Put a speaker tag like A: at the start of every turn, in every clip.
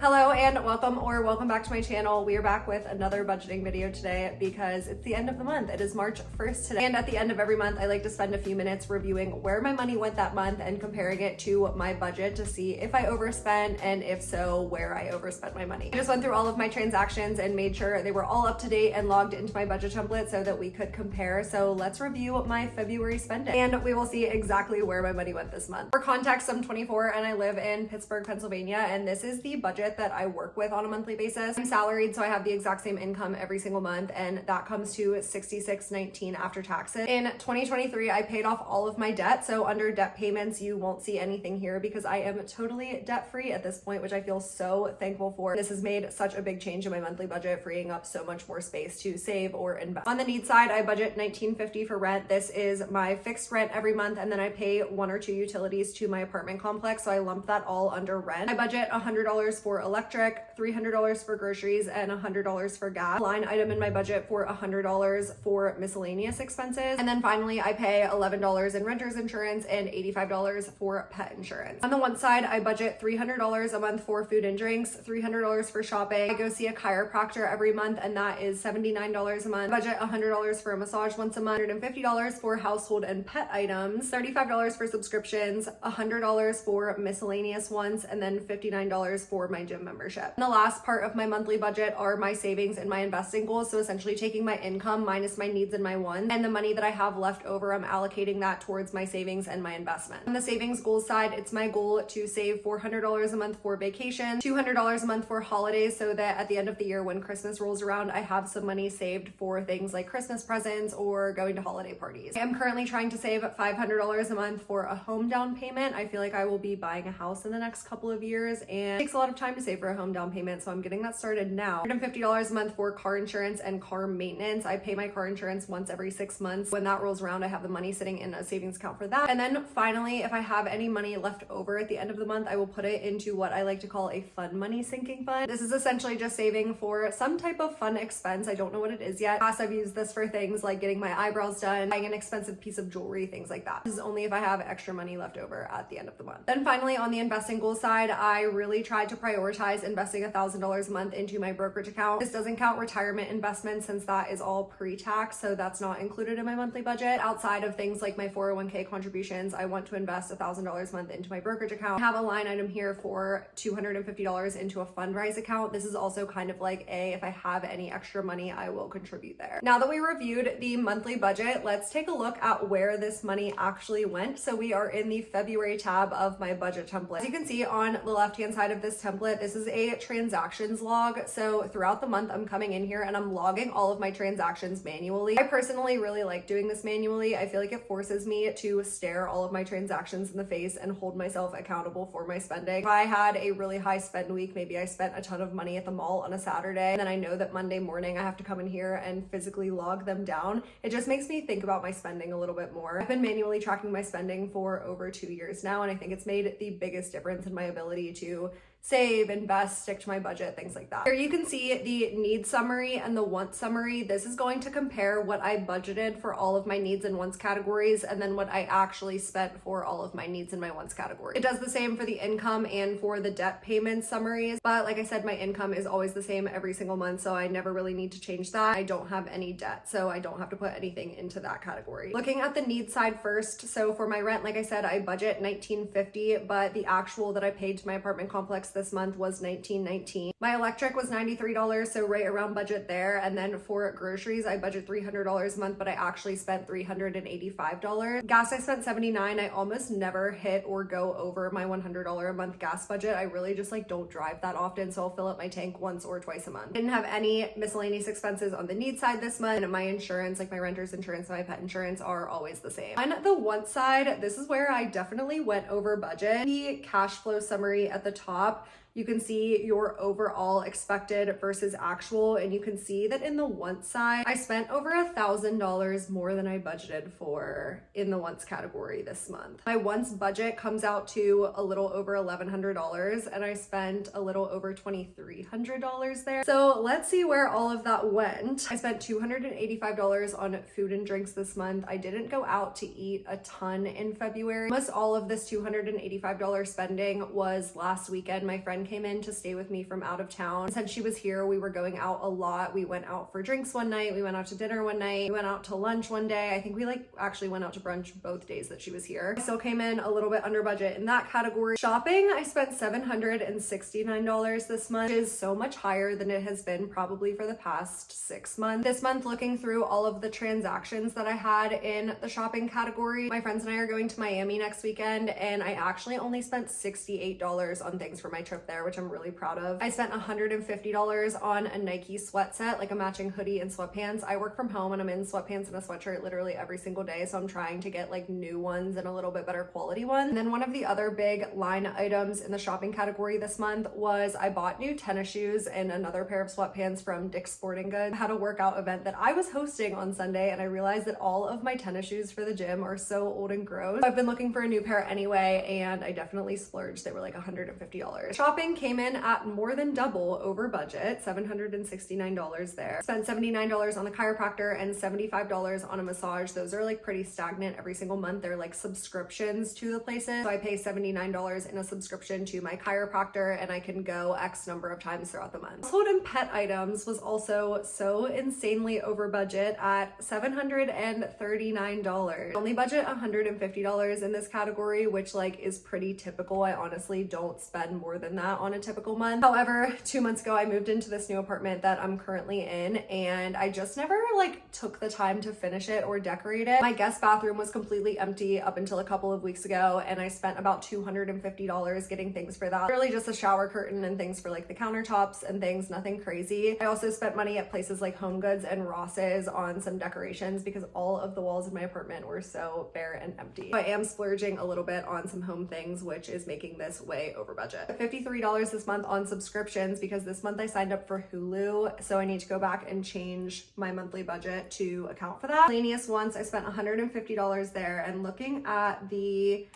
A: Hello and welcome back to my channel. We are back with another budgeting video today because it's the end of the month. It is March 1st today. And at the end of every month, I like to spend a few minutes reviewing where my money went that month and comparing it to my budget to see if I overspent and if so, where I overspent my money. I just went through all of my transactions and made sure they were all up to date and logged into my budget template so that we could compare. So let's review my February spending and we will see exactly where my money went this month. For context, I'm 24 and I live in Pittsburgh, Pennsylvania, and this is the budget that I work with on a monthly basis. I'm salaried, so I have the exact same income every single month, and that comes to $66.19 after taxes. In 2023, I paid off all of my debt, so under debt payments, you won't see anything here because I am totally debt-free at this point, which I feel so thankful for. This has made such a big change in my monthly budget, freeing up so much more space to save or invest. On the need side, I budget $19.50 for rent. This is my fixed rent every month, and then I pay 1 or 2 utilities to my apartment complex, so I lump that all under rent. I budget $100 for electric, $300 for groceries, and $100 for gas. Line item in my budget for $100 for miscellaneous expenses. And then finally, I pay $11 in renter's insurance and $85 for pet insurance. On the one side, I budget $300 a month for food and drinks, $300 for shopping. I go see a chiropractor every month, and that is $79 a month. I budget $100 for a massage once a month, $150 for household and pet items, $35 for subscriptions, $100 for miscellaneous ones, and then $59 for my gym membership. And the last part of my monthly budget are my savings and my investing goals. So essentially taking my income minus my needs and my wants, and the money that I have left over, I'm allocating that towards my savings and my investment. On the savings goals side, it's my goal to save $400 a month for vacation, $200 a month for holidays, so that at the end of the year when Christmas rolls around, I have some money saved for things like Christmas presents or going to holiday parties. I am currently trying to save $500 a month for a home down payment. I feel like I will be buying a house in the next couple of years, and it takes a lot of time to save for a home down payment, so I'm getting that started now. $150 a month for car insurance and car maintenance. I pay my car insurance once every 6 months. When that rolls around, I have the money sitting in a savings account for that. And then finally, if I have any money left over at the end of the month, I will put it into what I like to call a fun money sinking fund. This is essentially just saving for some type of fun expense. I don't know what it is yet. Past, I've used this for things like getting my eyebrows done, buying an expensive piece of jewelry, things like that. This is only if I have extra money left over at the end of the month. Then finally, on the investing goal side, I really tried to prioritize investing $1,000 a month into my brokerage account. This doesn't count retirement investments since that is all pre-tax, so that's not included in my monthly budget. Outside of things like my 401k contributions, I want to invest $1,000 a month into my brokerage account. I have a line item here for $250 into a Fundrise account. This is also kind of like if I have any extra money, I will contribute there. Now that we reviewed the monthly budget, let's take a look at where this money actually went. So we are in the February tab of my budget template. As you can see on the left-hand side of this template, this is a transactions log. So throughout the month, I'm coming in here and I'm logging all of my transactions manually. I personally really like doing this manually. I feel like it forces me to stare all of my transactions in the face and hold myself accountable for my spending. If I had a really high spend week, maybe I spent a ton of money at the mall on a Saturday, and then I know that Monday morning I have to come in here and physically log them down. It just makes me think about my spending a little bit more. I've been manually tracking my spending for over 2 years now, and I think it's made the biggest difference in my ability to save, invest, stick to my budget, things like that. Here you can see the needs summary and the wants summary. This is going to compare what I budgeted for all of my needs and wants categories and then what I actually spent for all of my needs and my wants category. It does the same for the income and for the debt payment summaries, but like I said, my income is always the same every single month, so I never really need to change that. I don't have any debt, so I don't have to put anything into that category. Looking at the needs side first, so for my rent, like I said, I budget $19.50, but the actual that I paid to my apartment complex this month was $19.19. My electric was $93, so right around budget there. And then for groceries, I budget $300 a month, but I actually spent $385. Gas, I spent $79. I almost never hit or go over my $100 a month gas budget. I really just don't drive that often, so I'll fill up my tank once or twice a month. Didn't have any miscellaneous expenses on the need side this month, and my insurance, like my renter's insurance and my pet insurance, are always the same. On the want side, this is where I definitely went over budget. The cash flow summary at the top, you can see your overall expected versus actual, and you can see that in the wants side, I spent over $1,000 more than I budgeted for in the wants category this month. My wants budget comes out to a little over $1,100, and I spent a little over $2,300 there. So let's see where all of that went. I spent $285 on food and drinks this month. I didn't go out to eat a ton in February. Almost all of this $285 spending was last weekend. My friend came in to stay with me from out of town. Since she was here, we were going out a lot. We went out for drinks one night, we went out to dinner one night, we went out to lunch one day. I think we actually went out to brunch both days that she was here. I still came in a little bit under budget in that category. Shopping, I spent $769 this month, which is so much higher than it has been probably for the past 6 months. This month, looking through all of the transactions that I had in the shopping category, my friends and I are going to Miami next weekend, and I actually only spent $68 on things for my trip there, which I'm really proud of. I spent $150 on a Nike sweat set, like a matching hoodie and sweatpants. I work from home and I'm in sweatpants and a sweatshirt literally every single day, so I'm trying to get like new ones and a little bit better quality ones. And then one of the other big line items in the shopping category this month was I bought new tennis shoes and another pair of sweatpants from Dick's Sporting Goods. I had a workout event that I was hosting on Sunday, and I realized that all of my tennis shoes for the gym are so old and gross. I've been looking for a new pair anyway, and I definitely splurged. They were like $150. Shopping came in at more than double over budget, $769 there. Spent $79 on the chiropractor and $75 on a massage. Those are like pretty stagnant every single month. They're like subscriptions to the places. So I pay $79 in a subscription to my chiropractor, and I can go X number of times throughout the month. Household and pet items was also so insanely over budget at $739. Only budget $150 in this category, which like is pretty typical. I honestly don't spend more than that on a typical month. However, 2 months ago, I moved into this new apartment that I'm currently in, and I just never like took the time to finish it or decorate it. My guest bathroom was completely empty up until a couple of weeks ago, and I spent about $250 getting things for that. Really just a shower curtain and things for like the countertops and things, nothing crazy. I also spent money at places like Home Goods and Ross's on some decorations because all of the walls in my apartment were so bare and empty. I am splurging a little bit on some home things, which is making this way over budget. $53 this month on subscriptions because this month I signed up for Hulu, so I need to go back and change my monthly budget to account for that. Miscellaneous once, I spent $150 there, and looking at the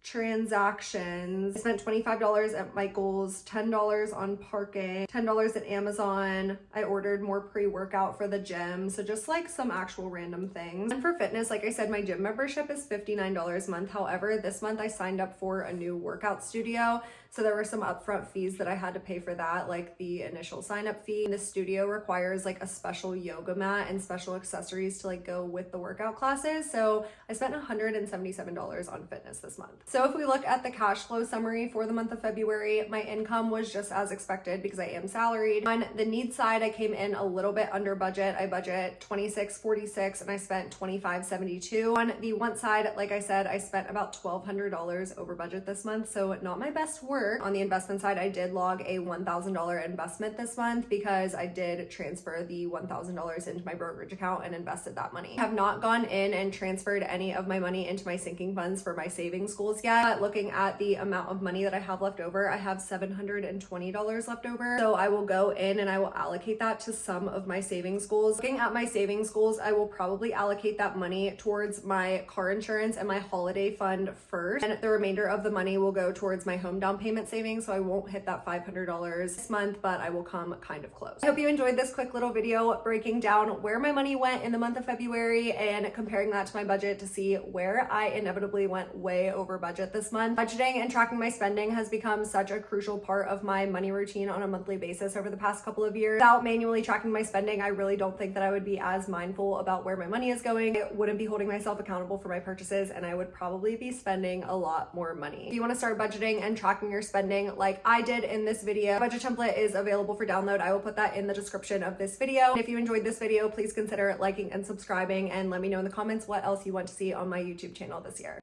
A: transactions, I spent $25 at Michael's, $10 on parking, $10 at Amazon. I ordered more pre-workout for the gym, so just like some actual random things. And for fitness, like I said, my gym membership is $59 a month. However, this month I signed up for a new workout studio, so there were some upfront fees that I had to pay for that, like the initial sign-up fee. And the studio requires like a special yoga mat and special accessories to like go with the workout classes, so I spent $177 on fitness this month. So if we look at the cash flow summary for the month of February, my income was just as expected because I am salaried. On the needs side, I came in a little bit under budget. I budget $26.46 and I spent $25.72. On the want side, like I said, I spent about $1,200 over budget this month, so not my best work. On the investment side, I did log a $1,000 investment this month because I did transfer the $1,000 into my brokerage account and invested that money. I have not gone in and transferred any of my money into my sinking funds for my savings goals yet. But looking at the amount of money that I have left over, I have $720 left over. So I will go in and I will allocate that to some of my savings goals. Looking at my savings goals, I will probably allocate that money towards my car insurance and my holiday fund first. And the remainder of the money will go towards my home down payment savings. So I won't hit that $500 this month, but I will come kind of close. I hope you enjoyed this quick little video breaking down where my money went in the month of February and comparing that to my budget to see where I inevitably went way over budget this month. Budgeting and tracking my spending has become such a crucial part of my money routine on a monthly basis over the past couple of years. Without manually tracking my spending, I really don't think that I would be as mindful about where my money is going. I wouldn't be holding myself accountable for my purchases, and I would probably be spending a lot more money. If you want to start budgeting and tracking your spending like I did in this video, budget template is available for download. I will put that in the description of this video. And if you enjoyed this video, please consider liking and subscribing, and let me know in the comments what else you want to see on my YouTube channel this year.